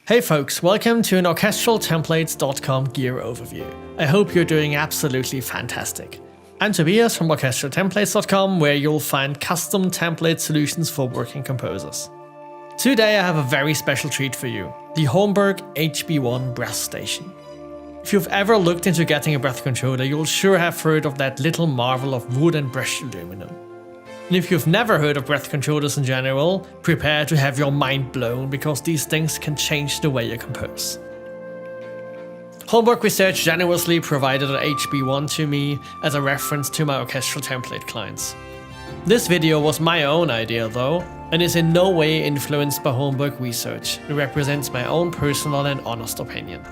Hey folks, welcome to an orchestraltemplates.com gear overview. I hope you're doing absolutely fantastic. I'm Tobias from orchestraltemplates.com, where you'll find custom template solutions for working composers. Today I have a very special treat for you, the Hornberg hb1 Breath Station. If you've ever looked into getting a breath controller, you'll sure have heard of that little marvel of wood and brushed aluminum. And if you've never heard of breath controllers in general, prepare to have your mind blown, because these things can change the way you compose. Hornberg Research generously provided an HB1 to me as a reference to my orchestral template clients. This video was my own idea though, and is in no way influenced by Hornberg Research. It represents my own personal and honest opinion.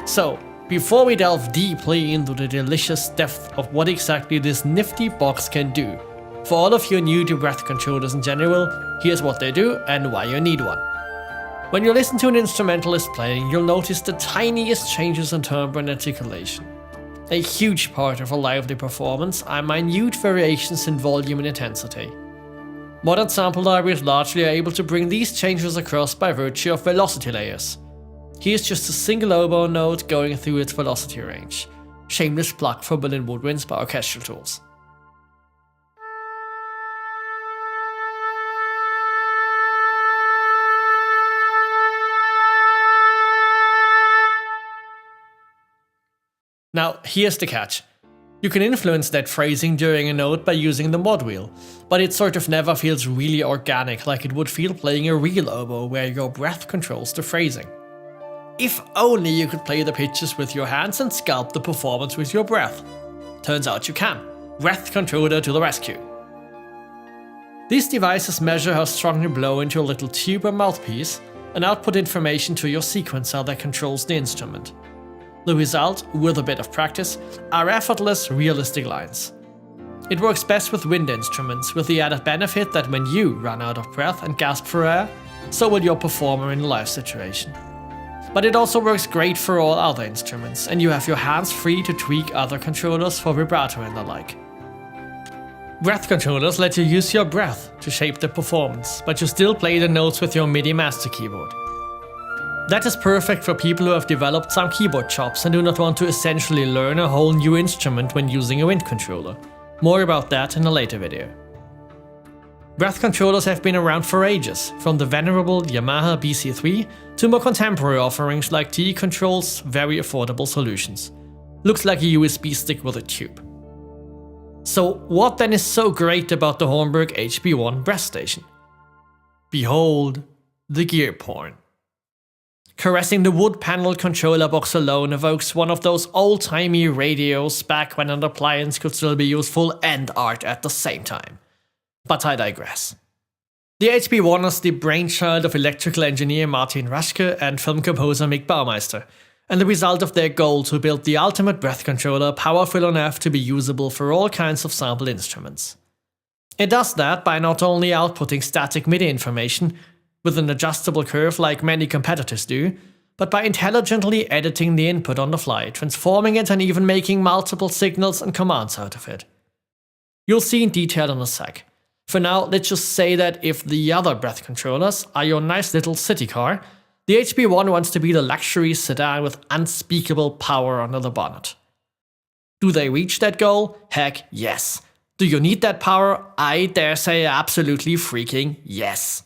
So, before we delve deeply into the delicious depth of what exactly this nifty box can do, for all of you new to breath controllers in general, here's what they do and why you need one. When you listen to an instrumentalist playing, you'll notice the tiniest changes in timbre and articulation. A huge part of a lively performance are minute variations in volume and intensity. Modern sample libraries largely are able to bring these changes across by virtue of velocity layers. Here's just a single oboe note going through its velocity range. Shameless plug for Berlin Woodwinds by Orchestral Tools. Now, here's the catch. You can influence that phrasing during a note by using the mod wheel, but it sort of never feels really organic like it would feel playing a real oboe where your breath controls the phrasing. If only you could play the pitches with your hands and sculpt the performance with your breath. Turns out you can. Breath controller to the rescue. These devices measure how strong you blow into a little tube or mouthpiece and output information to your sequencer that controls the instrument. The result, with a bit of practice, are effortless, realistic lines. It works best with wind instruments, with the added benefit that when you run out of breath and gasp for air, so will your performer in a live situation. But it also works great for all other instruments, and you have your hands free to tweak other controllers for vibrato and the like. Breath controllers let you use your breath to shape the performance, but you still play the notes with your MIDI master keyboard. That is perfect for people who have developed some keyboard chops and do not want to essentially learn a whole new instrument when using a wind controller. More about that in a later video. Breath controllers have been around for ages, from the venerable Yamaha BC3 to more contemporary offerings like T-Control's very affordable solutions. Looks like a USB stick with a tube. So what then is so great about the Hornberg hb1 Breath Station? Behold, the gear porn. Caressing the wood panel controller box alone evokes one of those old-timey radios back when an appliance could still be useful and art at the same time. But I digress. The hb1 is the brainchild of electrical engineer Martin Raschke and film composer Mick Baumeister, and the result of their goal to build the ultimate breath controller powerful enough to be usable for all kinds of sample instruments. It does that by not only outputting static MIDI information with an adjustable curve like many competitors do, but by intelligently editing the input on the fly, transforming it and even making multiple signals and commands out of it. You'll see in detail in a sec. For now, let's just say that if the other breath controllers are your nice little city car, the hb1 wants to be the luxury sedan with unspeakable power under the bonnet. Do they reach that goal? Heck yes. Do you need that power? I dare say absolutely freaking yes.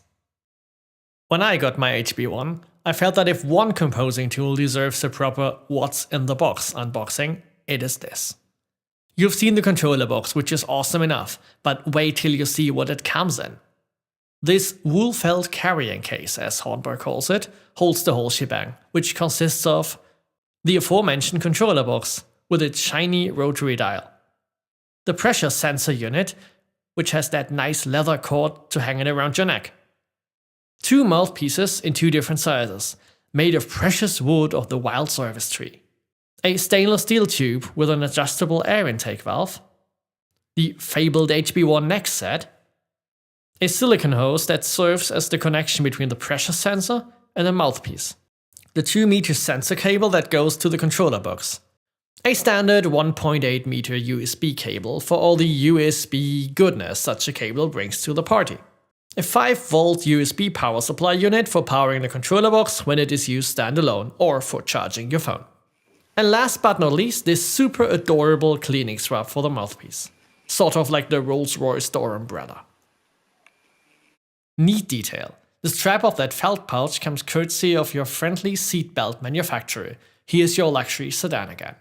When I got my hb1, I felt that if one composing tool deserves a proper what's in the box unboxing, it is this. You've seen the controller box, which is awesome enough, but wait till you see what it comes in. This wool-felt carrying case, as Hornberg calls it, holds the whole shebang, which consists of the aforementioned controller box with its shiny rotary dial, the pressure sensor unit, which has that nice leather cord to hang it around your neck, 2 mouthpieces in 2 different sizes, made of precious wood of the wild service tree, a stainless steel tube with an adjustable air intake valve, the fabled hb1 neck set, a silicone hose that serves as the connection between the pressure sensor and the mouthpiece, the 2-meter sensor cable that goes to the controller box, a standard 1.8 meter USB cable for all the USB goodness such a cable brings to the party, A 5-volt USB power supply unit for powering the controller box when it is used standalone or for charging your phone. And last but not least, this super adorable cleaning strap for the mouthpiece. Sort of like the Rolls-Royce door umbrella. Neat detail. The strap of that felt pouch comes courtesy of your friendly seatbelt manufacturer. Here's your luxury sedan again.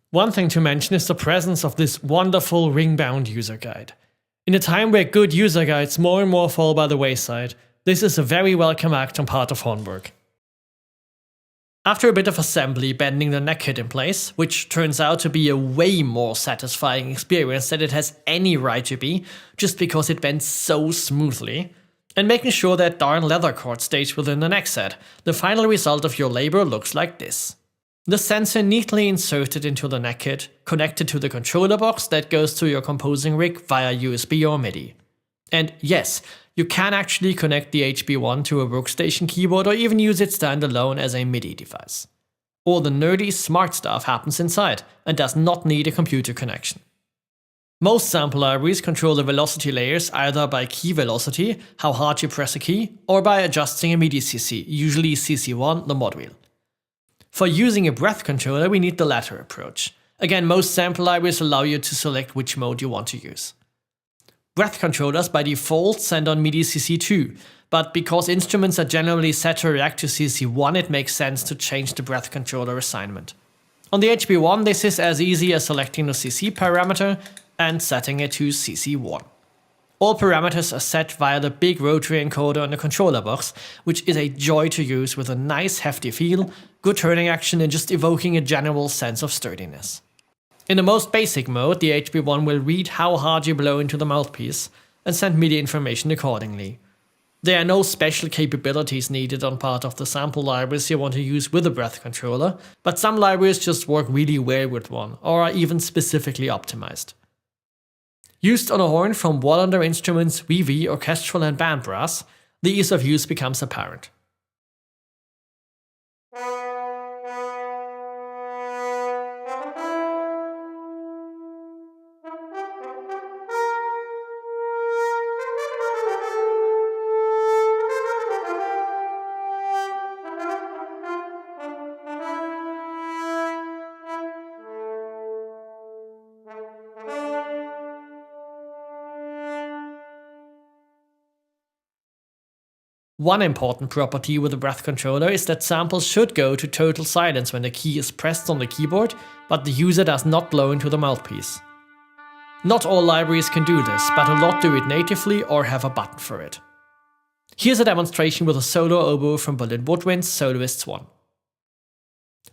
One thing to mention is the presence of this wonderful ring-bound user guide. In a time where good user guides more and more fall by the wayside, this is a very welcome act on part of Hornberg. After a bit of assembly bending the neck kit in place, which turns out to be a way more satisfying experience than it has any right to be, just because it bends so smoothly, and making sure that darn leather cord stays within the neck set, the final result of your labor looks like this. The sensor neatly inserted into the neck kit, connected to the controller box that goes to your composing rig via USB or MIDI. And yes, you can actually connect the HB1 to a workstation keyboard or even use it standalone as a MIDI device. All the nerdy smart stuff happens inside and does not need a computer connection. Most sample libraries control the velocity layers either by key velocity, how hard you press a key, or by adjusting a MIDI CC, usually CC1, the mod wheel. For using a breath controller, we need the latter approach. Again, most sample libraries allow you to select which mode you want to use. Breath controllers by default send on MIDI CC2, but because instruments are generally set to react to CC1, it makes sense to change the breath controller assignment. On the HB1, this is as easy as selecting the CC parameter and setting it to CC1. All parameters are set via the big rotary encoder on the controller box, which is a joy to use with a nice hefty feel, good turning action and just evoking a general sense of sturdiness. In the most basic mode, the HB1 will read how hard you blow into the mouthpiece and send MIDI information accordingly. There are no special capabilities needed on part of the sample libraries you want to use with a breath controller, but some libraries just work really well with one, or are even specifically optimized. Used on a horn from Wallander Instruments VV orchestral and band brass, the ease of use becomes apparent. One important property with a breath controller is that samples should go to total silence when the key is pressed on the keyboard, but the user does not blow into the mouthpiece. Not all libraries can do this, but a lot do it natively or have a button for it. Here's a demonstration with a solo oboe from Berlin Woodwind's Soloists 1.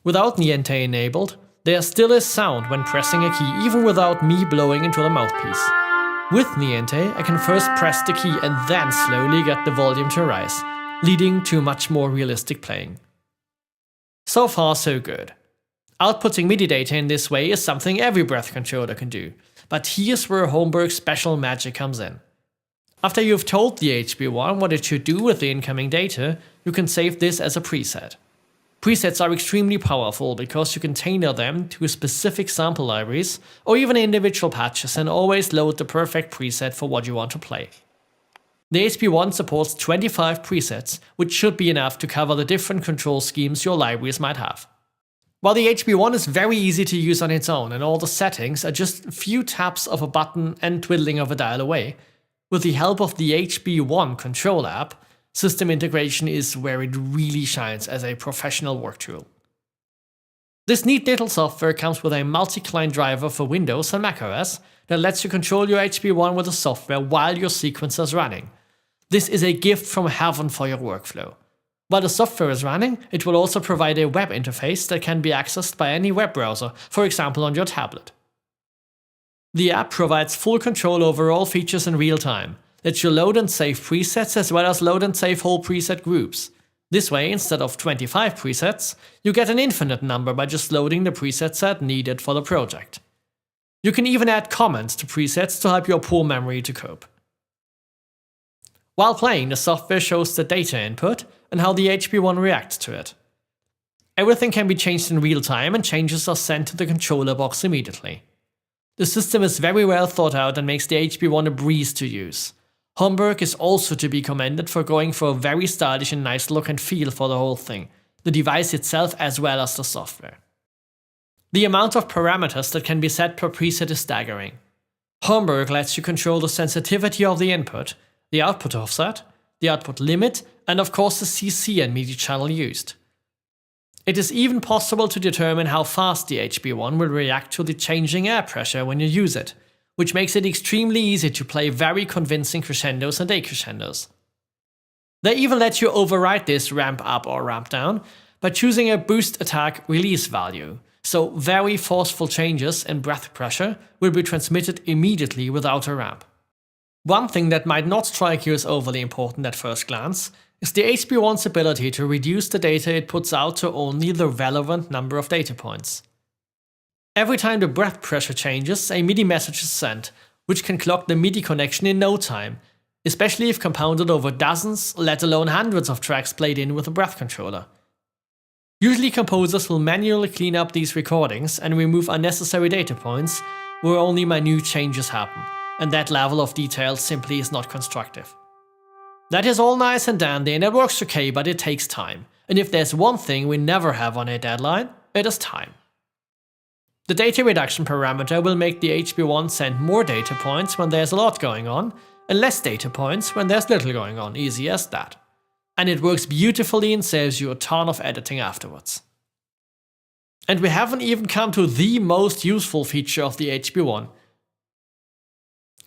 Without Niente enabled, there still is sound when pressing a key even without me blowing into the mouthpiece. With Niente, I can first press the key and then slowly get the volume to rise, leading to much more realistic playing. So far so good. Outputting MIDI data in this way is something every breath controller can do, but here's where Hornberg's special magic comes in. After you've told the HB1 what it should do with the incoming data, you can save this as a preset. Presets are extremely powerful because you can tailor them to specific sample libraries or even individual patches and always load the perfect preset for what you want to play. The HB1 supports 25 presets, which should be enough to cover the different control schemes your libraries might have. While the HB1 is very easy to use on its own and all the settings are just a few taps of a button and twiddling of a dial away, with the help of the HB1 control app, system integration is where it really shines as a professional work tool. This neat little software comes with a multi-client driver for Windows and macOS that lets you control your HB1 with the software while your sequencer is running. This is a gift from heaven for your workflow. While the software is running, it will also provide a web interface that can be accessed by any web browser, for example on your tablet. The app provides full control over all features in real time. Lets you load and save presets as well as load and save whole preset groups. This way, instead of 25 presets, you get an infinite number by just loading the preset set needed for the project. You can even add comments to presets to help your poor memory to cope. While playing, the software shows the data input and how the HB1 reacts to it. Everything can be changed in real time and changes are sent to the controller box immediately. The system is very well thought out and makes the HB1 a breeze to use. Hornberg is also to be commended for going for a very stylish and nice look and feel for the whole thing, the device itself as well as the software. The amount of parameters that can be set per preset is staggering. Hornberg lets you control the sensitivity of the input, the output offset, the output limit, and of course the CC and MIDI channel used. It is even possible to determine how fast the HB1 will react to the changing air pressure when you use it, which makes it extremely easy to play very convincing crescendos and decrescendos. They even let you override this ramp up or ramp down by choosing a boost attack release value, so very forceful changes in breath pressure will be transmitted immediately without a ramp. One thing that might not strike you as overly important at first glance is the HB1's ability to reduce the data it puts out to only the relevant number of data points. Every time the breath pressure changes, a MIDI message is sent, which can clock the MIDI connection in no time, especially if compounded over dozens, let alone hundreds of tracks played in with a breath controller. Usually composers will manually clean up these recordings and remove unnecessary data points where only minute changes happen, and that level of detail simply is not constructive. That is all nice and dandy and it works okay, but it takes time, and if there's one thing we never have on a deadline, it is time. The data reduction parameter will make the HB1 send more data points when there's a lot going on, and less data points when there's little going on, easy as that. And it works beautifully and saves you a ton of editing afterwards. And we haven't even come to the most useful feature of the HB1.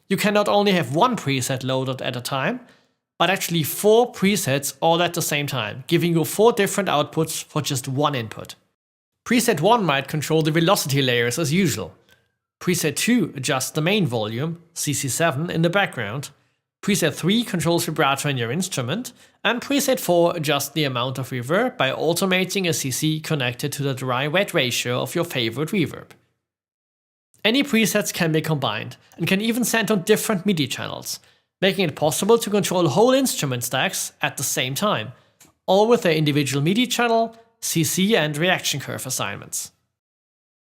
You can not only have one preset loaded at a time, but actually 4 presets all at the same time, giving you 4 different outputs for just one input. Preset 1 might control the velocity layers as usual. Preset 2 adjusts the main volume, CC7, in the background. Preset 3 controls vibrato in your instrument, and Preset 4 adjusts the amount of reverb by automating a CC connected to the dry-wet ratio of your favorite reverb. Any presets can be combined, and can even send on different MIDI channels, making it possible to control whole instrument stacks at the same time, all with their individual MIDI channel, CC and reaction curve assignments.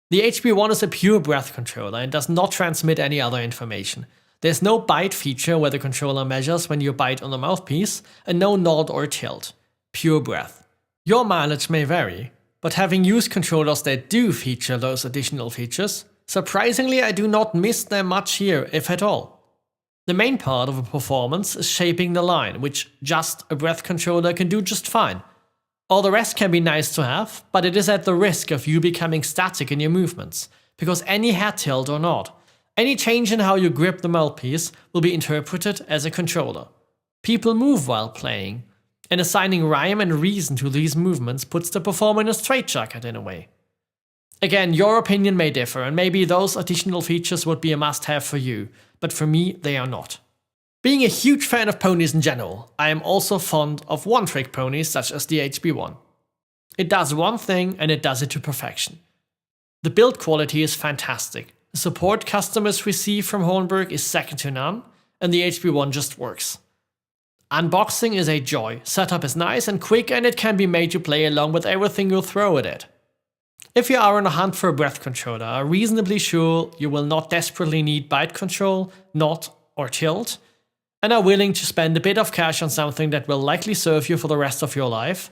The HB1 is a pure breath controller and does not transmit any other information. There's no bite feature where the controller measures when you bite on the mouthpiece, and no nod or tilt. Pure breath. Your mileage may vary, but having used controllers that do feature those additional features, surprisingly I do not miss them much here, if at all. The main part of a performance is shaping the line, which just a breath controller can do just fine. All the rest can be nice to have, but it is at the risk of you becoming static in your movements, because any head tilt or nod, any change in how you grip the mouthpiece will be interpreted as a controller. People move while playing, and assigning rhyme and reason to these movements puts the performer in a straitjacket in a way. Again, your opinion may differ, and maybe those additional features would be a must-have for you, but for me they are not. Being a huge fan of ponies in general, I am also fond of one-trick ponies such as the HB1. It does one thing and it does it to perfection. The build quality is fantastic, the support customers receive from Hornberg is second to none, and the HB1 just works. Unboxing is a joy, setup is nice and quick, and it can be made to play along with everything you throw at it. If you are on a hunt for a breath controller, I'm reasonably sure you will not desperately need bite control, nod or tilt, and are willing to spend a bit of cash on something that will likely serve you for the rest of your life,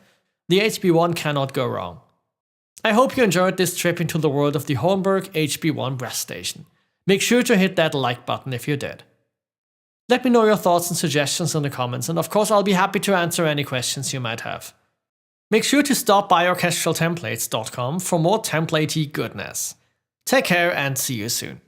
the HB1 cannot go wrong. I hope you enjoyed this trip into the world of the Hornberg hb1 Breath Station. Make sure to hit that like button if you did. Let me know your thoughts and suggestions in the comments, and of course I'll be happy to answer any questions you might have. Make sure to stop by orchestraltemplates.com for more templatey goodness. Take care and see you soon.